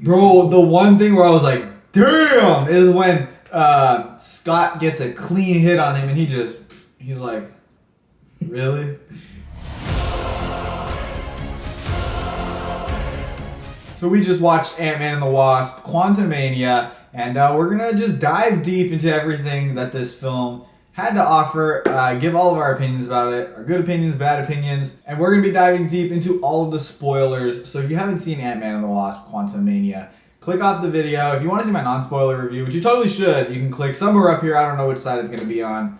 Bro, the one thing where I was like, damn, is when Scott gets a clean hit on him and he's like, really? So we just watched Ant-Man and the Wasp, Quantumania, and we're going to just dive deep into everything that this film had to offer, give all of our opinions about it, our good opinions, bad opinions, and we're going to be diving deep into all of the spoilers. So if you haven't seen Ant-Man and the Wasp, Quantumania, click off the video. If you want to see my non-spoiler review, which you totally should, you can click somewhere up here. I don't know which side it's going to be on.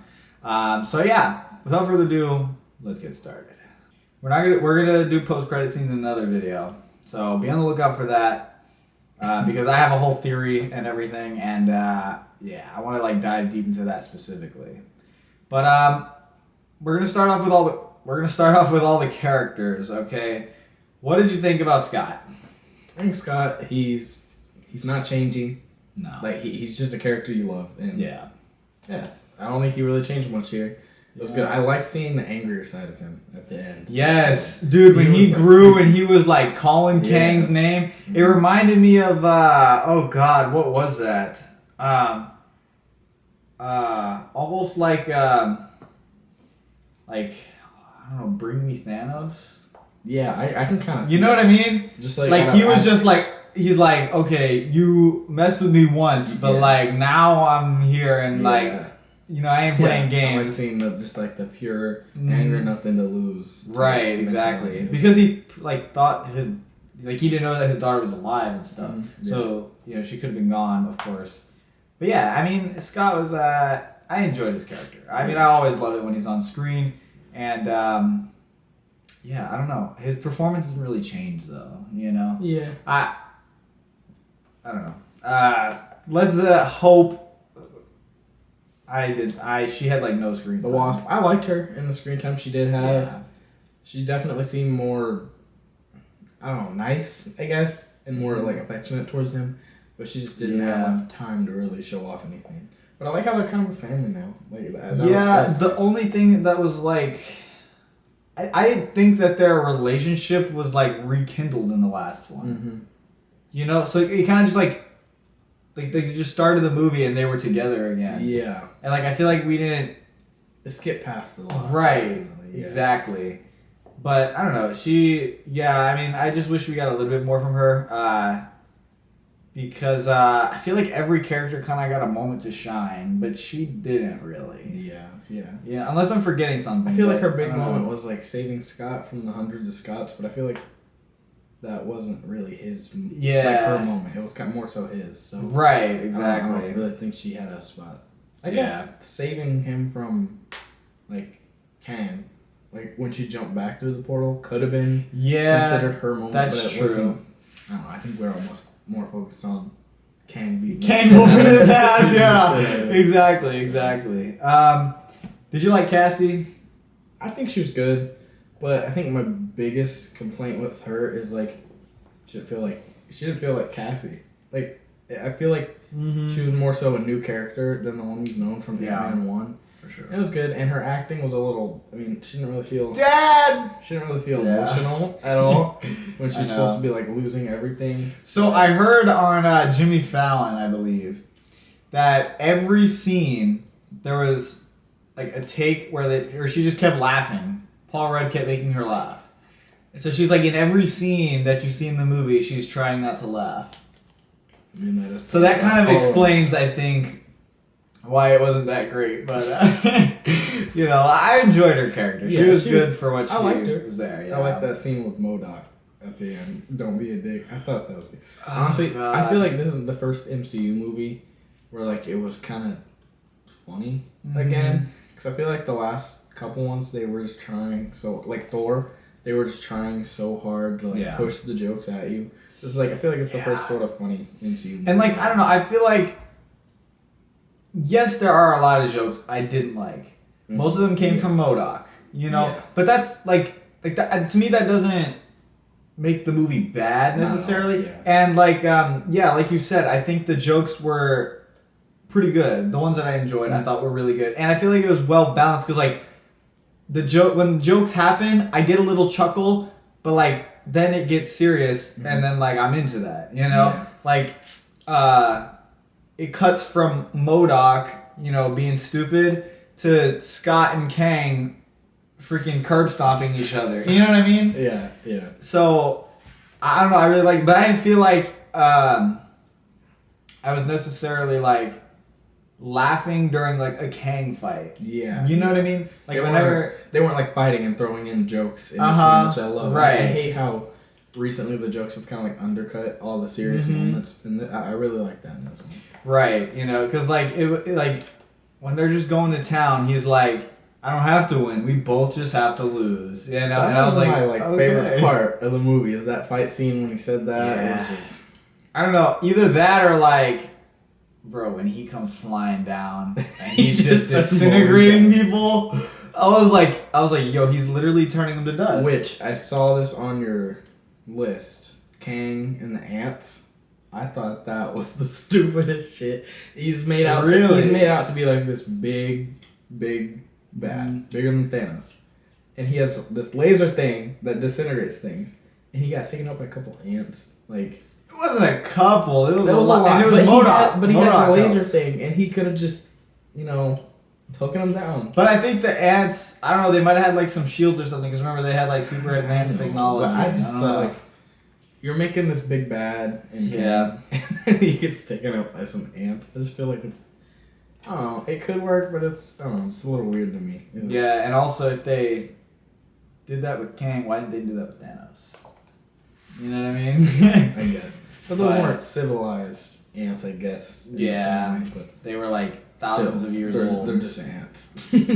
So yeah, without further ado, let's get started. We're gonna do post-credit scenes in another video. So be on the lookout for that, because I have a whole theory and everything, and yeah, I want to like dive deep into that specifically. But we're gonna start off with all the characters. Okay, what did you think about Scott? I think Scott, he's not changing. No, like he's just a character you love, and yeah. I don't think he really changed much here. It was good. I like seeing the angrier side of him at the end. Yes, dude, when he grew and he was like calling Kang's name, it reminded me of oh god, what was that? Almost like I don't know, Bring Me Thanos. Yeah, I can kind of. You know what I mean? Just like he was just like, he's like, okay, you messed with me once, but like now I'm here and like. You know, I ain't playing games. I like seeing just like the pure anger, nothing to lose. Right, exactly. Because he like thought he didn't know that his daughter was alive and stuff. So, you know, she could have been gone, of course. But yeah, I mean, Scott was I enjoyed his character. I mean, I always love it when he's on screen, and yeah, I don't know. His performance hasn't really changed though, you know. Yeah. I don't know. Let's hope. She had like no screen time. The Wasp. I liked her in the screen time she did have. Yeah. She definitely seemed more, I don't know, nice, I guess, and more like affectionate towards him. But she just didn't have enough time to really show off anything. But I like how they're kind of a family now. Like that. The only thing that was like, I didn't think that their relationship was like rekindled in the last one. Mm-hmm. You know, so it kind of just like they just started the movie and they were together again. Yeah. And like I feel like we didn't skip past it a lot. Right. Yeah. Exactly. But I don't know. I mean, I just wish we got a little bit more from her. Because I feel like every character kind of got a moment to shine, but she didn't really. Yeah. Unless I'm forgetting something. I feel like her big moment was like saving Scott from the hundreds of Scotts, but I feel like that wasn't really his. Like her moment. It was kind of more so his. So right. Exactly. I don't really think she had a spot. I guess saving him from like Kang, like when she jumped back through the portal, could have been considered her moment. That's but it true. Wasn't, I don't know. I think we're almost more focused on Kang beating moving his ass. Yeah, exactly. Did you like Cassie? I think she was good, but I think my biggest complaint with her is like she didn't feel like Cassie. Like I feel like she was more so a new character than the one we've known from Ant-Man 1. For sure. It was good, and her acting was a little. I mean, she didn't really feel. Dad. She didn't really feel emotional at all when she's supposed to be like losing everything. So I heard on Jimmy Fallon, I believe, that every scene there was like a take where she just kept laughing. Paul Rudd kept making her laugh. So she's like in every scene that you see in the movie, she's trying not to laugh. I mean, so that kind of explains, I think, why it wasn't that great. But you know, I enjoyed her character. She was good for what she was there. Yeah. I like that scene with MODOK at the end. Don't be a dick. I thought that was good. Honestly, I feel like this is the first MCU movie where like it was kind of funny again. Because I feel like the last couple ones they were just trying like Thor. They were just trying so hard to like push the jokes at you. This is like I feel like it's the first sort of funny MCU movie. And like I don't know, I feel like yes, there are a lot of jokes I didn't like. Most of them came from MODOK, you know. But that's like that, to me that doesn't make the movie bad necessarily. And like like you said, I think the jokes were pretty good. The ones that I enjoyed, I thought were really good, and I feel like it was well balanced because like when jokes happen, I get a little chuckle, but like then it gets serious, and then like I'm into that, you know, like it cuts from MODOK, you know, being stupid to Scott and Kang freaking curb stomping each other. You know what I mean? Yeah, yeah. So I don't know. I really like, but I didn't feel like I was necessarily like laughing during like a Kang fight. Yeah. You know what I mean? Like they weren't like fighting and throwing in jokes in between, which I love. Right. I hate how recently the jokes have kind of like undercut all the serious moments, and I really like that in this one. Right. You know, because like it like when they're just going to town, he's like, I don't have to win. We both just have to lose. You know, That and I was like, my favorite part of the movie is that fight scene when he said that. Yeah. It was just, I don't know, either that or like, bro, when he comes flying down and he's just disintegrating people. I was like, yo, he's literally turning them to dust. Which I saw this on your list, Kang and the Ants. I thought that was the stupidest shit. He's made out. Really? He's made out to be like this big bad, bigger than Thanos, and he has this laser thing that disintegrates things, and he got taken out by a couple ants. Like, it wasn't a couple. It was a lot. And it was MODOK. But he has a MODOK laser helped. thing, and he could have just, you know, taken him down. But I think the ants, I don't know, they might have had like some shields or something, because remember they had like super advanced technology. But I just don't thought, know. like, you're making this big bad, and Yeah. and then he gets taken out by some ants. I just feel like it's, I don't know, it could work, but it's, I don't know, it's a little weird to me. Yeah, and also if they did that with Kang, why didn't they do that with Thanos? You know what I mean? I guess. But those weren't civilized ants, I guess. Yeah. But they were like thousands of years old. They're just ants.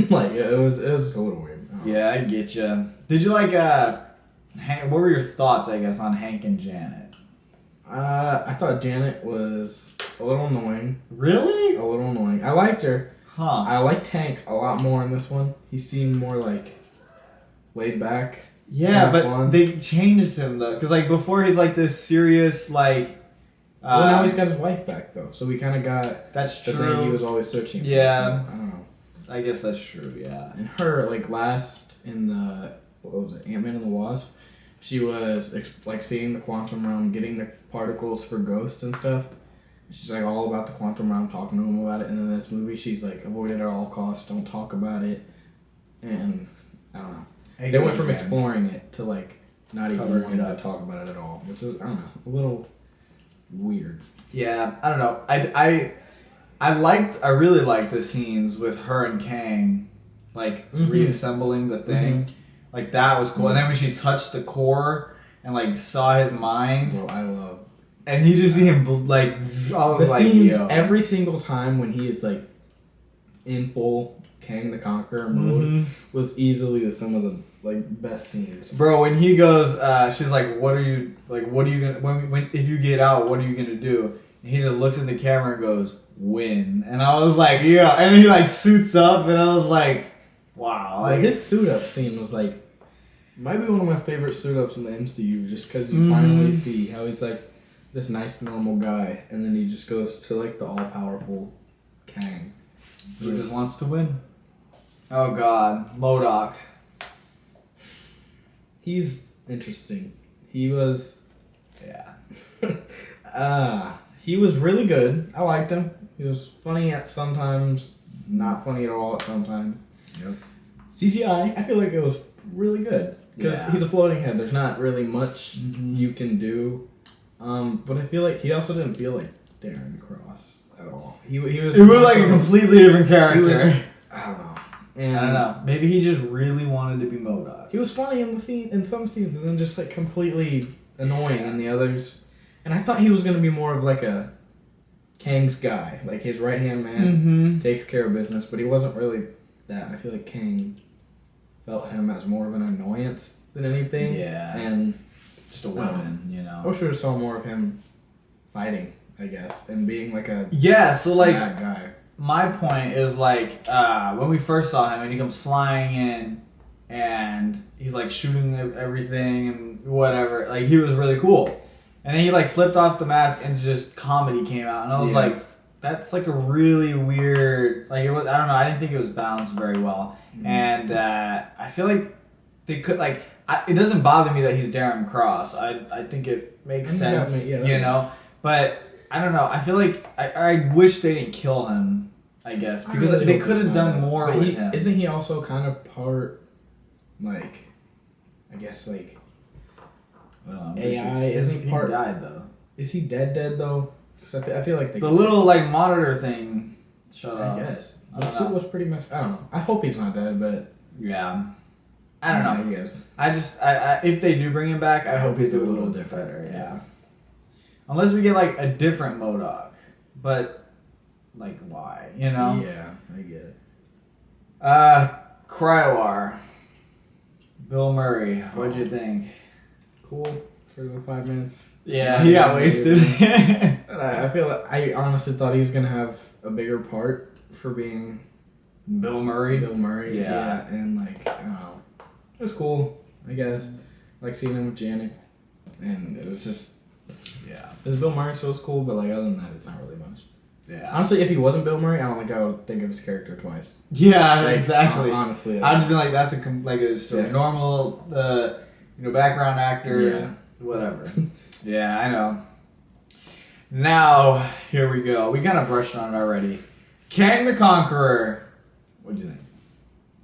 Like, it was a little weird. Yeah, I get you. Did you like, what were your thoughts, I guess, on Hank and Janet? I thought Janet was a little annoying. Really? A little annoying. I liked her. Huh. I liked Hank a lot more in this one. He seemed more like laid back. Yeah, but they changed him though, because like before he's like this serious like. Well, now he's got his wife back though, so we kind of got that's the true. thing he was always searching for. Yeah. So, I don't know. I guess that's true. Yeah. And her, like last in the what was it, Ant-Man and the Wasp, she was like seeing the quantum realm, getting the particles for ghosts and stuff. She's like all about the quantum realm, talking to him about it. And in this movie, she's like, avoid it at all costs, don't talk about it. And I don't know. They went from exploring it to like not even wanting to talk about it at all, which is, I don't know, a little weird. Yeah, I don't know. I really liked the scenes with her and Kang, like reassembling the thing. Like that was cool. And then when she touched the core and like saw his mind, Bro, I love. And you just see him like, I was the like, scenes yo. every single time when he is like in full Kang the Conqueror mode was easily some of the like best scenes. Bro, when he goes, she's like, what are you gonna when if you get out, what are you gonna do? And he just looks at the camera and goes, win. And I was like, yeah. And he like suits up, and I was like, wow. Like his suit up scene was like might be one of my favorite suit ups in the MCU, just because you finally see how he's like this nice normal guy, and then he just goes to like the all powerful Kang, who just wants to win. Oh God, MODOK. He's interesting. He was, he was really good. I liked him. He was funny at sometimes, not funny at all at sometimes. Yep. CGI, I feel like it was really good because he's a floating head. There's not really much you can do, but I feel like he also didn't feel like Darren Cross at all. He was. It was like a completely different character. I don't know. And I don't know. Maybe he just really wanted to be MODOK. He was funny in some scenes, and then just like completely annoying in the others. And I thought he was gonna be more of like a Kang's guy, like his right hand man, takes care of business. But he wasn't really that. I feel like Kang felt him as more of an annoyance than anything. Yeah. And just a weapon, you know. I wish we saw more of him fighting, I guess, and being like a so like bad guy. My point is like when we first saw him and he comes flying in and he's like shooting everything and whatever, like he was really cool. And then he like flipped off the mask and just comedy came out, and I was like, that's like a really weird, like it was, I don't know, I didn't think it was balanced very well. And I feel like they could, like, it doesn't bother me that he's Darren Cross. I think it makes sense, But I don't know. I feel like I wish they didn't kill him. I guess because they could have done more with him. Isn't he also kind of part, like, I guess like AI? Isn't he part? He died though. Is he dead though? Because I feel like the little like monitor thing shut off. I guess the suit was pretty messed. I don't know. I hope he's not dead, but yeah. I don't know. I guess. I if they do bring him back, I hope he's a little different. Better, yeah. Unless we get like a different MODOK, but like why? Yeah, I get it. Krylar. Bill Murray. What'd you think? Cool for the 5 minutes. Yeah, he got wasted. I feel like I honestly thought he was gonna have a bigger part for being Bill Murray. Yeah, and like I don't know, it was cool. I guess like seeing him with Janet, and it was just it's Bill Murray, so it's cool. But like other than that, it's not really much. Yeah. Honestly, if he wasn't Bill Murray, I don't think I would think of his character twice. Yeah, like, exactly. Honestly, I'd be like, that's a normal, background actor. Yeah. Whatever. Yeah, I know. Now, here we go. We kind of brushed on it already. Kang the Conqueror. What'd you think?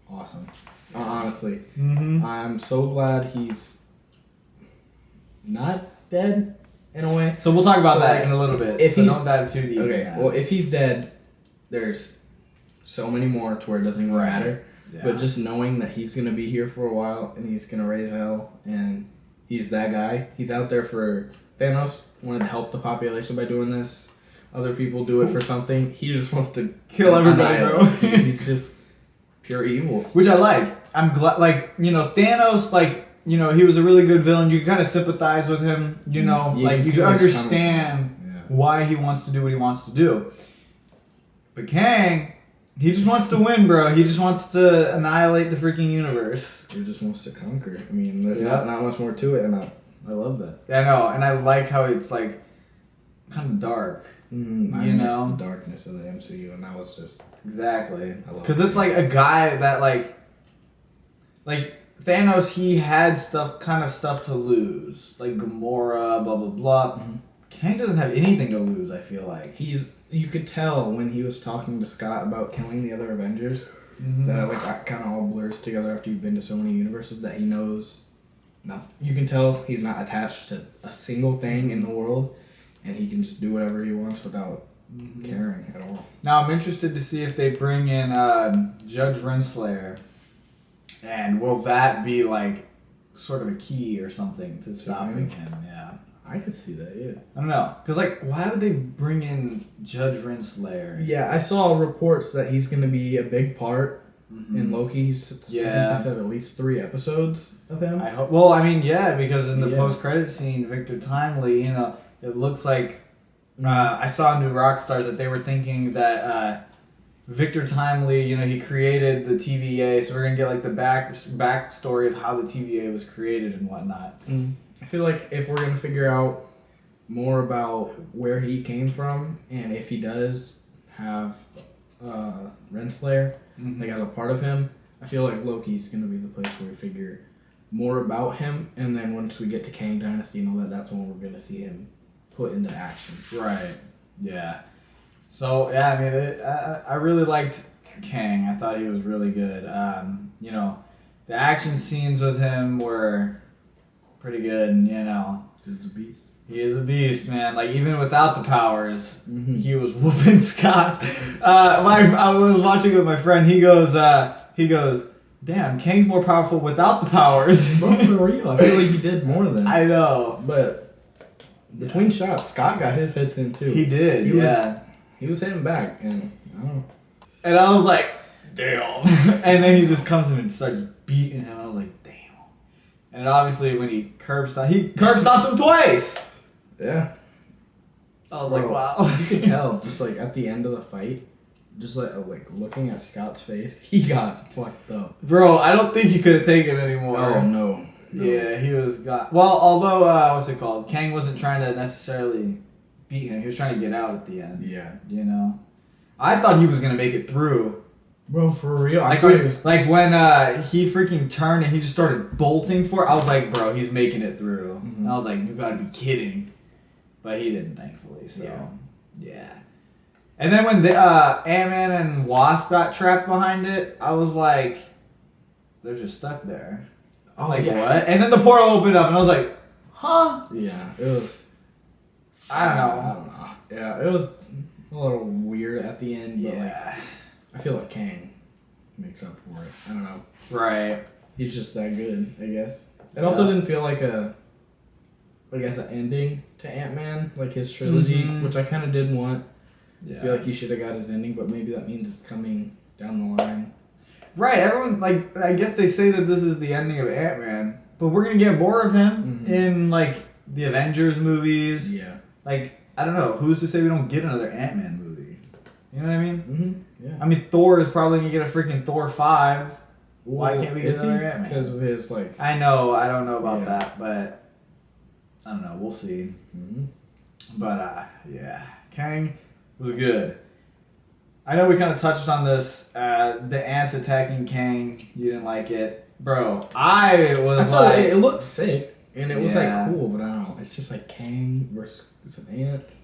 Awesome. Honestly, mm-hmm. I'm so glad he's not dead. In a way. So we'll talk about that in a little bit. If don't dive too deep. Okay, well, if he's dead, there's so many more to where it doesn't even matter. Yeah. But just knowing that he's going to be here for a while and he's going to raise hell and he's that guy. He's out there for Thanos, wanted to help the population by doing this. Other people do it for something. He just wants to kill everybody, bro. He's just pure evil. Which I like. I'm glad, Thanos, he was a really good villain. You can kind of sympathize with him, you can understand why he wants to do what he wants to do. But Kang, he just wants to win, bro. He just wants to annihilate the freaking universe. He just wants to conquer. I mean, there's not much more to it, and I love that. I know, and I like how it's, kind of dark. I miss the darkness of the MCU, and that was just... Exactly. Because it's, a guy that, Thanos, he had stuff to lose. Like Gamora, blah, blah, blah. Mm-hmm. Kang doesn't have anything to lose, I feel like. You could tell when he was talking to Scott about killing the other Avengers, mm-hmm. that kind of all blurs together after you've been to so many universes that he knows. No, you can tell he's not attached to a single thing in the world, and he can just do whatever he wants without caring at all. Now, I'm interested to see if they bring in Judge Renslayer. And will that be sort of a key or something to stopping him? Yeah. I could see that, yeah. I don't know. Because, why would they bring in Judge Renslayer? Yeah, I saw reports that he's going to be a big part in Loki. I think they said at least 3 episodes of him. I hope. Well, because in the post-credit scene, Victor Timely, it looks like... I saw in New Rockstars that they were thinking that... Victor Timely, he created the TVA, so we're gonna get the backstory of how the TVA was created and whatnot. I feel like if we're gonna figure out more about where he came from, and if he does have Renslayer as a part of him, I feel like Loki's gonna be the place where we figure more about him, and then once we get to Kang Dynasty and all that, that's when we're gonna see him put into action. Right. Yeah. So, I really liked Kang. I thought he was really good. The action scenes with him were pretty good, He's a beast. He is a beast, man. Even without the powers, he was whooping Scott. I was watching with my friend. He goes, damn, Kang's more powerful without the powers. Bro, for real. I feel like he did more than. I know. But between shots, Scott got his hits in, too. He did, He was hitting back, and I don't know. And I was like, damn. And then he just comes in and starts beating him. I was like, damn. And obviously, when he curb stomped him twice. Yeah. I was like, wow. You could tell, just at the end of the fight, just looking at Scott's face, he got fucked up. Bro, I don't think he could have taken it anymore. Oh, no. Yeah, he was got. Well, although, what's it called? Kang wasn't trying to necessarily beat him. He was trying to get out at the end. Yeah. I thought he was going to make it through Bro, for real. Like when he freaking turned and he just started bolting for it, I was like, bro, he's making it through. Mm-hmm. And I was like, you gotta be kidding. But he didn't, thankfully. So yeah. And then when the Ant-Man and Wasp got trapped behind it, I was like, they're just stuck there. Oh, like, what? And then the portal opened up and I was like, huh? Yeah, it was... I don't know. I don't know. Yeah, it was a little weird at the end, but I feel like Kang makes up for it. I don't know. Right. He's just that good, I guess. It also didn't feel like an ending to Ant-Man, like his trilogy, which I kind of did want. Yeah. I feel like he should have got his ending, but maybe that means it's coming down the line. Right, everyone, like, I guess they say that this is the ending of Ant-Man, but we're going to get more of him in, like, the Avengers movies. Yeah. Like, I don't know, who's to say we don't get another Ant-Man movie? You know what I mean? Mm-hmm. Yeah. I mean, Thor is probably going to get a freaking Thor 5. Why can't we get another Ant-Man? Because of his, like... I don't know about that, but I don't know, we'll see. Mm-hmm. But, yeah, Kang was good. I know we kind of touched on this, the ants attacking Kang, you didn't like it. Bro, I thought it looked sick, and it was, like, cool, but I don't know. It's just, like, Kang versus an ant. It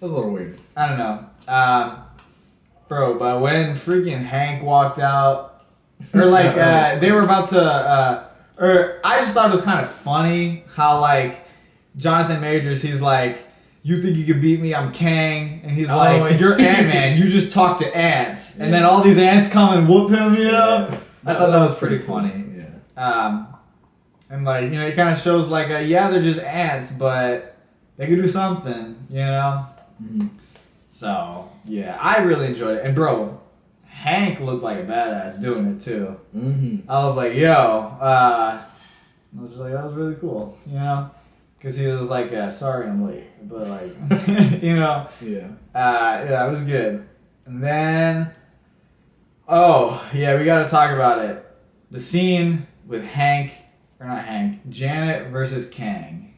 was a little weird. I don't know. Bro, but when freaking Hank walked out, or, like, they were about to, or I just thought it was kind of funny how, like, Jonathan Majors, he's like, you think you can beat me? I'm Kang. And he's like, you're Ant-Man. You just talk to ants. And then all these ants come and whoop him, you know? Yeah. I thought that was pretty funny. Yeah. And, like, you know, it kind of shows, like, they're just ants, but they can do something, you know? Mm-hmm. So, yeah, I really enjoyed it. And, bro, Hank looked like a badass doing it, too. Mm-hmm. I was like, yo. I was just like, that was really cool, you know? Because he was like, sorry I'm late. But, like, you know. Yeah. It was good. And then, we got to talk about it. The scene with Janet versus Kang.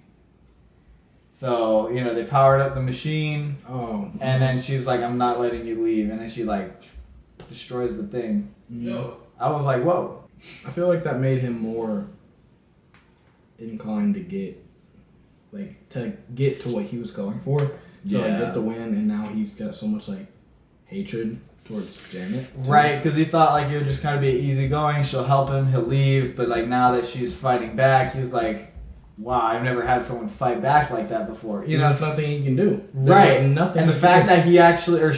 So, you know, they powered up the machine. Oh. And then she's like, I'm not letting you leave. And then she, like, destroys the thing. No. I was like, whoa. I feel like that made him more inclined to get to what he was going for. To get the win, and now he's got so much, like, hatred towards Janet. Right, because he thought, like, it would just kind of be easygoing. She'll help him, he'll leave. But, like, now that she's fighting back, he's like, wow, I've never had someone fight back like that before. You know, there's nothing he can do. Right. Nothing. And the fact that he actually,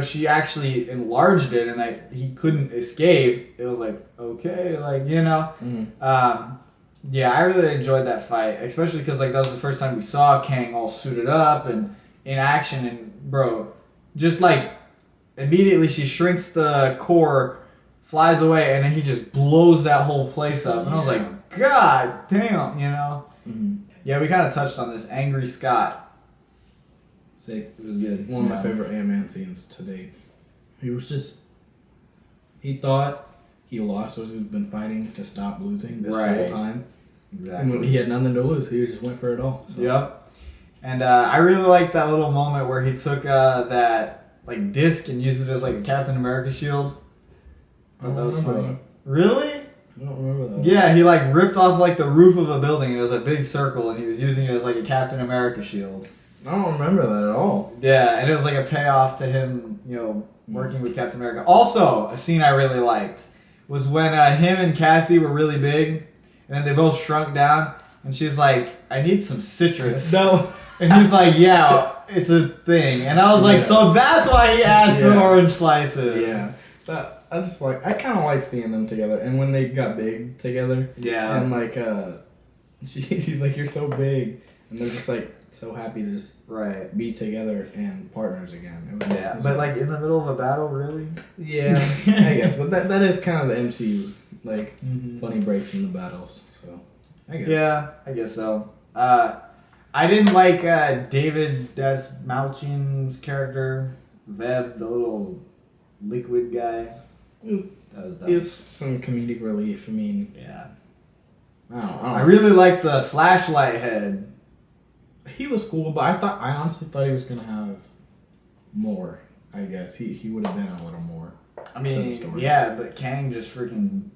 she actually enlarged it and that he couldn't escape, it was like, okay, like, you know. Mm-hmm. Yeah, I really enjoyed that fight, especially because, like, that was the first time we saw Kang all suited up and in action. And, bro, just, like, immediately she shrinks the core, flies away, and then he just blows that whole place up. And I was like, God damn, you know? Mm-hmm. Yeah, we kind of touched on this. Angry Scott. Sick. It was good. One of my favorite Ant-Man scenes to date. He thought he lost as he's been fighting to stop losing this whole time. Exactly. And when he had nothing to lose, he just went for it all. So. Yep. And I really liked that little moment where he took that, like, disc and used it as, like, a Captain America shield. I don't remember that. Really? I don't remember that. Yeah, he, like, ripped off, like, the roof of a building and it was a big circle and he was using it as, like, a Captain America shield. I don't remember that at all. Yeah, and it was, like, a payoff to him, you know, working with Captain America. Also, a scene I really liked was when him and Cassie were really big and then they both shrunk down and she's like, I need some citrus. No. And he's like, yeah, it's a thing. And I was like, so that's why he asked for orange slices. Yeah. I kind of like seeing them together. And when they got big together. Yeah. And, like, she's like, you're so big. And they're just, like, so happy to just be together and partners again. But, like, in the middle of a battle, really? Yeah, I guess. But that is kind of the MCU, like, funny breaks in the battles. So, I guess. Yeah, I guess so. I didn't like David Dasmalchian's character, Vev, the little liquid guy. That was dumb. It's some comedic relief. I mean, yeah. I don't know. I really liked the flashlight head. He was cool, but I honestly thought he was gonna have more. I guess he would have been a little more. I mean, yeah, but Kang just freaking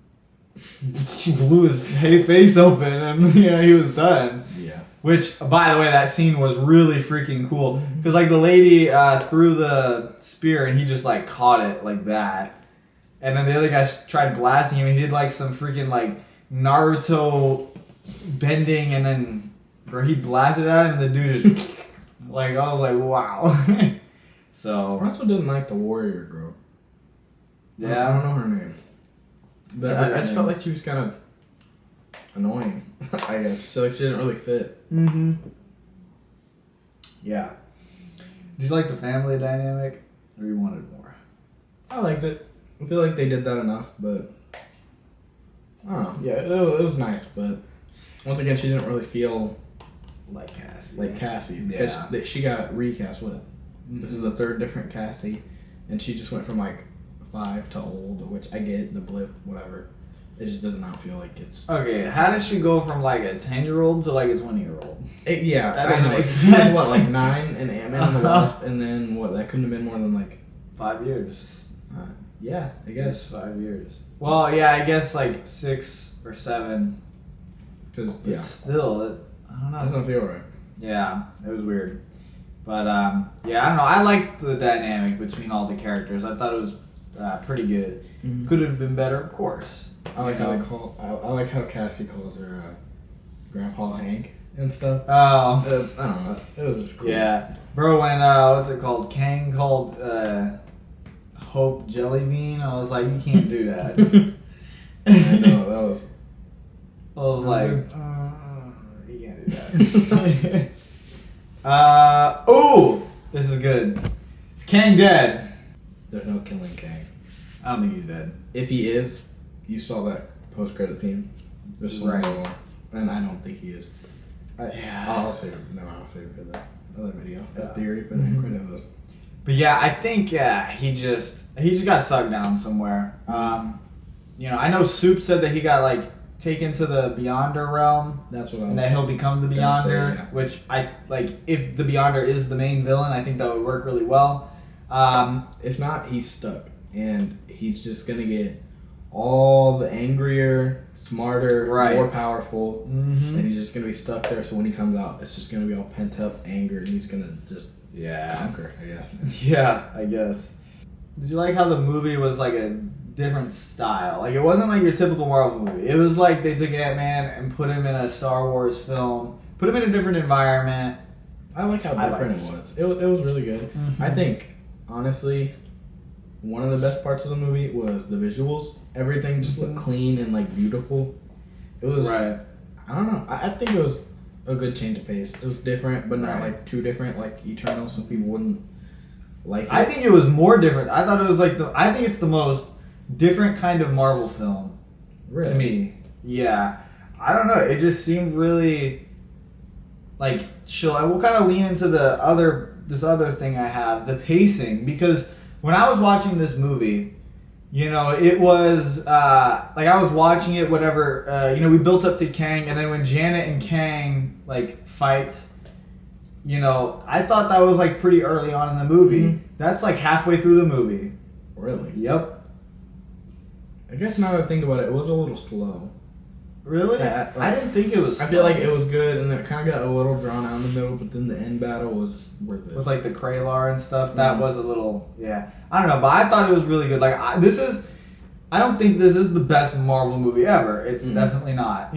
blew his face open, and he was done. Yeah. Which, by the way, that scene was really freaking cool because like the lady threw the spear and he just like caught it like that, and then the other guy tried blasting him. He did like some freaking like Naruto bending, and then he blasted at him, and the dude just like I was like, wow. So I also didn't like the warrior girl. Yeah, I don't know her name, but I just felt like she was kind of annoying. I guess so. Like she didn't really fit. Mm-hmm. Yeah. Did you like the family dynamic, or you wanted more? I liked it. I feel like they did that enough, but I don't know. Yeah, it was nice, but once again, she didn't really feel like Cassie. Because she got recast with. Mm-hmm. This is the third different Cassie, and she just went from like 5 to old, which I get the blip, whatever. It just does not feel like it's... Okay, how does she go from like a 10-year-old to like a 20-year-old? Yeah, that doesn't make sense. She was what, like 9 in Ant-Man and the Wasp, and then what, that couldn't have been more than like... 5 years. Yeah, I guess. 5 years. Well, yeah, I guess like 6 or 7. Because, yeah. Still, I don't know. It doesn't feel right. Yeah, it was weird. But, yeah, I don't know. I liked the dynamic between all the characters. I thought it was pretty good. Mm-hmm. Could have been better, of course. I like how they call. I like how Cassie calls her Grandpa Hank and stuff. Oh, I don't know. It was just cool. Yeah, bro. When what's it called? Kang called Hope Jellybean. I was like, you can't do that. I know that was. I was like, you can't do that. Oh, this is good. Is Kang dead? There's no killing Kang. I don't think he's dead. If he is, you saw that post-credit scene. There's some more, and I don't think he is. I'll save it. No, I'll save it for the other video. That theory for the end credit. But yeah, I think he just got sucked down somewhere. I know Soup said that he got like taken to the Beyonder realm. That's what I. And that he'll become the Beyonder, which I like. If the Beyonder is the main villain, I think that would work really well. If not, he's stuck, and he's just gonna get all the angrier, smarter, more powerful, and he's just gonna be stuck there. So when he comes out, it's just gonna be all pent up anger, and he's gonna just conquer, I guess. Yeah, I guess. Did you like how the movie was like a different style? Like it wasn't like your typical Marvel movie. It was like they took Ant-Man and put him in a Star Wars film, put him in a different environment. I like how different it was. It was really good. Mm-hmm. I think, honestly, one of the best parts of the movie was the visuals. Everything just looked clean and like beautiful. It was. I don't know. I think it was a good change of pace. It was different, but not like too different, like Eternal, so people wouldn't like it. I think it was more different. I thought it was like I think it's the most different kind of Marvel film. Really? To me. Yeah. I don't know. It just seemed really like chill. I will kind of lean into this other thing I have, the pacing, because when I was watching this movie, it was like I was watching it, whatever. We built up to Kang, and then when Janet and Kang like fight, I thought that was like pretty early on in the movie. Mm-hmm. That's like halfway through the movie. Really? Yep. I guess now that I think about it, it was a little slow. Really? I didn't think it was slow. I feel like it was good, and it kind of got a little drawn out in the middle, but then the end battle was worth it. With like the Kraylar and stuff, that was a little, I don't know, but I thought it was really good. Like, I don't think this is the best Marvel movie ever. It's definitely not.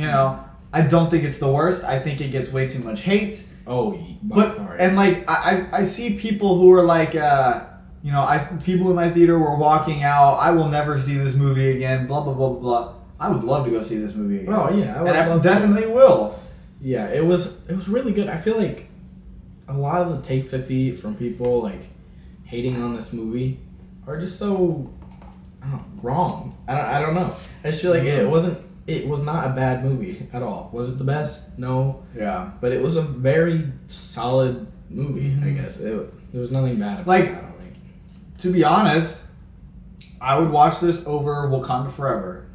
I don't think it's the worst. I think it gets way too much hate. Oh, by far. And like, I see people who are like, people in my theater were walking out, I will never see this movie again, blah, blah, blah, blah. I would love to go see this movie again. Oh, yeah. I definitely will. Yeah, it was really good. I feel like a lot of the takes I see from people, like, hating on this movie are just so, wrong. I don't know. I just feel like it was not a bad movie at all. Was it the best? No. Yeah. But it was a very solid movie, I guess. There was nothing bad about it, I don't think. To be honest, I would watch this over Wakanda Forever.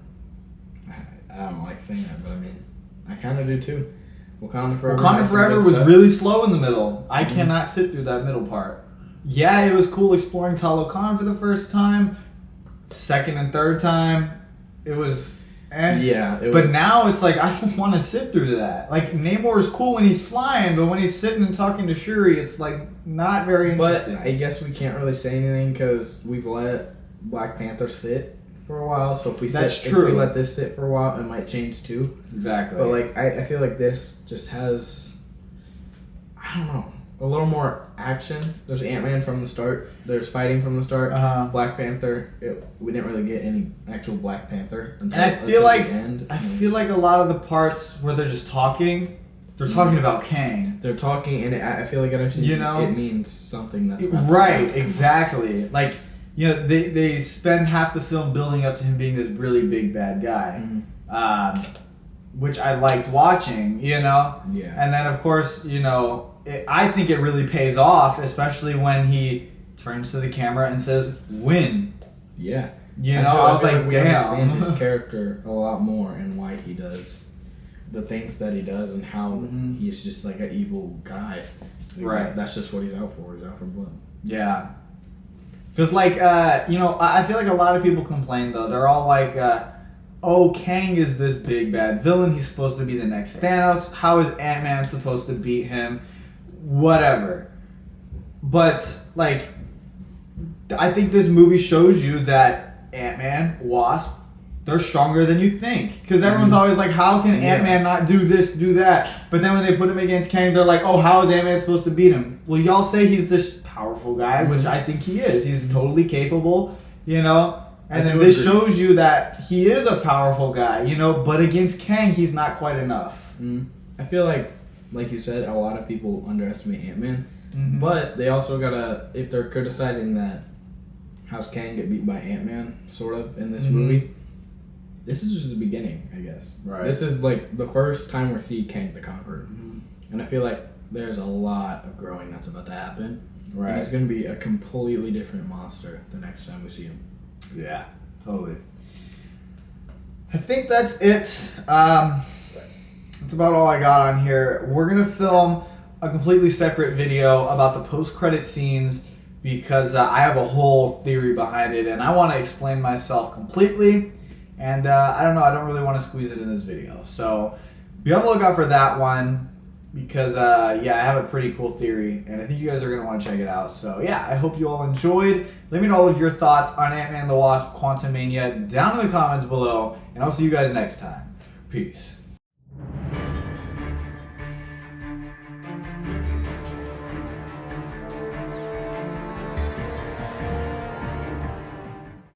I don't like saying that, but I mean, I kind of do too. Wakanda Forever was really slow in the middle. I cannot sit through that middle part. Yeah, it was cool exploring Talokan for the first time, second and third time, it was. Yeah, but now it's like I don't want to sit through that. Like Namor is cool when he's flying, but when he's sitting and talking to Shuri, it's like not very interesting. But I guess we can't really say anything because we've let Black Panther sit for a while. So if we if we let this sit for a while, it might change too. Exactly. But like I feel like this just has, I don't know, a little more action. There's Ant-Man from the start. There's fighting from the start. Black Panther. We didn't really get any actual Black Panther until, and I feel like the end. I feel like a lot of the parts where they're just talking, they're talking about Kang. They're talking, and I feel like it actually it means something that's right. Exactly. Like they spend half the film building up to him being this really big bad guy, which I liked watching. Yeah. And then of course I think it really pays off, especially when he turns to the camera and says, "Win." Yeah. I was like, we damn. understand his character a lot more and why he does the things that he does and how he's just like an evil guy. Right. That's just what he's out for. He's out for blood. Yeah. Because, I feel like a lot of people complain, though. They're all like, Kang is this big bad villain. He's supposed to be the next Thanos. How is Ant-Man supposed to beat him? Whatever. But, I think this movie shows you that Ant-Man, Wasp, they're stronger than you think. Because everyone's always like, how can Ant-Man not do this, do that? But then when they put him against Kang, they're like, oh, how is Ant-Man supposed to beat him? Well, y'all say he's this powerful guy, which I think he is. He's totally capable, And then this shows you that he is a powerful guy, but against Kang, he's not quite enough. I feel like you said, a lot of people underestimate Ant-Man. But they also gotta, if they're criticizing that, how's Kang get beat by Ant-Man, sort of, in this movie, this is just the beginning, I guess. Right. This is like the first time we see Kang the Conqueror. And I feel like there's a lot of growing that's about to happen. Right. And it's going to be a completely different monster the next time we see him. Yeah, totally. I think that's it. That's about all I got on here. We're going to film a completely separate video about the post-credit scenes because I have a whole theory behind it and I want to explain myself completely. And I don't know, I don't really want to squeeze it in this video. So be on the lookout for that one. Because, I have a pretty cool theory, and I think you guys are going to want to check it out. So, I hope you all enjoyed. Let me know all of your thoughts on Ant-Man and the Wasp: Quantumania down in the comments below, and I'll see you guys next time. Peace.